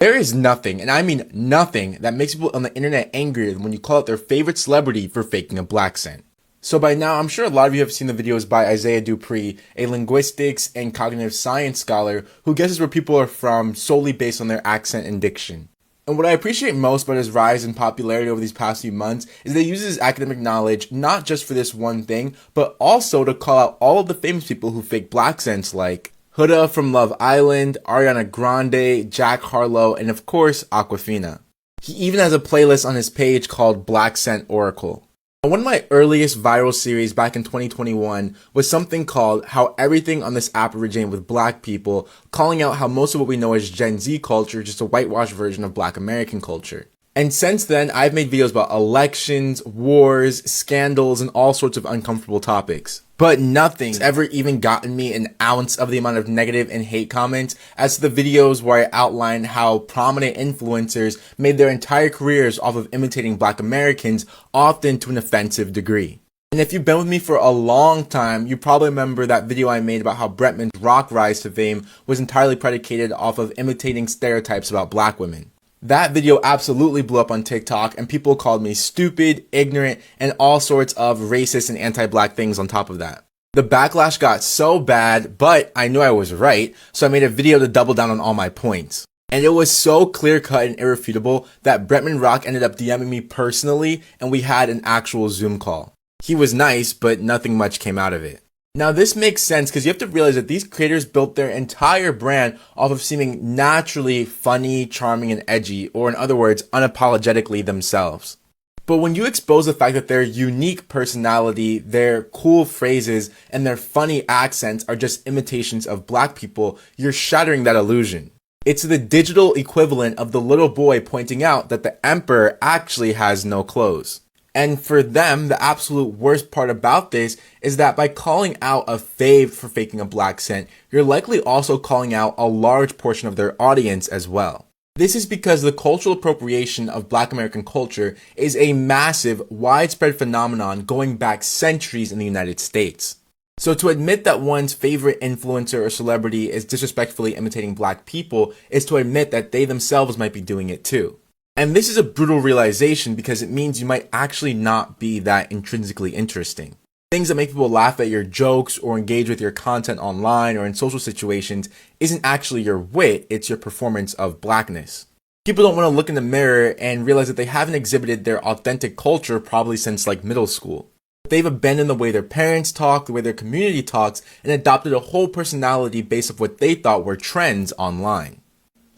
There is nothing, and I mean nothing, that makes people on the internet angrier than when you call out their favorite celebrity for faking a black accent. So by now, I'm sure a lot of you have seen the videos by Isaiah Dupree, a linguistics and cognitive science scholar who guesses where people are from solely based on their accent and diction. And what I appreciate most about his rise in popularity over these past few months is that he uses his academic knowledge not just for this one thing, but also to call out all of the famous people who fake black accents like Huda from Love Island, Ariana Grande, Jack Harlow, and of course, Awkwafina. He even has a playlist on his page called Black Scent Oracle. One of my earliest viral series back in 2021 was something called How Everything on This App Originated with Black People, calling out how most of what we know as Gen Z culture is just a whitewashed version of Black American culture. And since then, I've made videos about elections, wars, scandals, and all sorts of uncomfortable topics. But nothing's ever even gotten me an ounce of the amount of negative and hate comments as to the videos where I outline how prominent influencers made their entire careers off of imitating Black Americans, often to an offensive degree. And if you've been with me for a long time, you probably remember that video I made about how Bretman's rock rise to fame was entirely predicated off of imitating stereotypes about Black women. That video absolutely blew up on TikTok and people called me stupid, ignorant, and all sorts of racist and anti-Black things on top of that. The backlash got so bad, but I knew I was right, so I made a video to double down on all my points. And it was so clear-cut and irrefutable that Bretman Rock ended up DMing me personally and we had an actual Zoom call. He was nice, but nothing much came out of it. Now this makes sense because you have to realize that these creators built their entire brand off of seeming naturally funny, charming, and edgy, or in other words, unapologetically themselves. But when you expose the fact that their unique personality, their cool phrases, and their funny accents are just imitations of Black people, you're shattering that illusion. It's the digital equivalent of the little boy pointing out that the emperor actually has no clothes. And for them, the absolute worst part about this is that by calling out a fave for faking a Black accent, you're likely also calling out a large portion of their audience as well. This is because the cultural appropriation of Black American culture is a massive, widespread phenomenon going back centuries in the United States. So to admit that one's favorite influencer or celebrity is disrespectfully imitating Black people is to admit that they themselves might be doing it too. And this is a brutal realization because it means you might actually not be that intrinsically interesting. Things that make people laugh at your jokes or engage with your content online or in social situations isn't actually your wit, it's your performance of Blackness. People don't want to look in the mirror and realize that they haven't exhibited their authentic culture probably since like middle school. They've abandoned the way their parents talk, the way their community talks, and adopted a whole personality based off what they thought were trends online.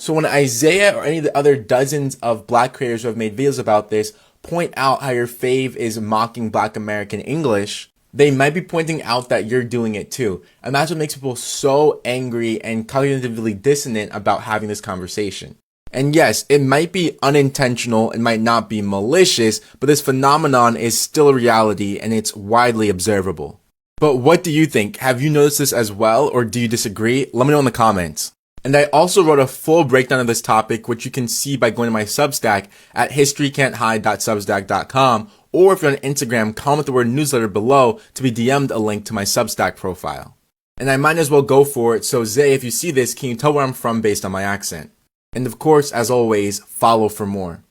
So when Isaiah or any of the other dozens of Black creators who have made videos about this point out how your fave is mocking Black American English, they might be pointing out that you're doing it too. And that's what makes people so angry and cognitively dissonant about having this conversation. And yes, it might be unintentional, it might not be malicious, but this phenomenon is still a reality and it's widely observable. But what do you think? Have you noticed this as well, or do you disagree? Let me know in the comments. And I also wrote a full breakdown of this topic, which you can see by going to my Substack at historycan'thide.substack.com, or if you're on Instagram, comment the word newsletter below to be DM'd a link to my Substack profile. And I might as well go for it, so Zay, if you see this, can you tell where I'm from based on my accent? And of course, as always, follow for more.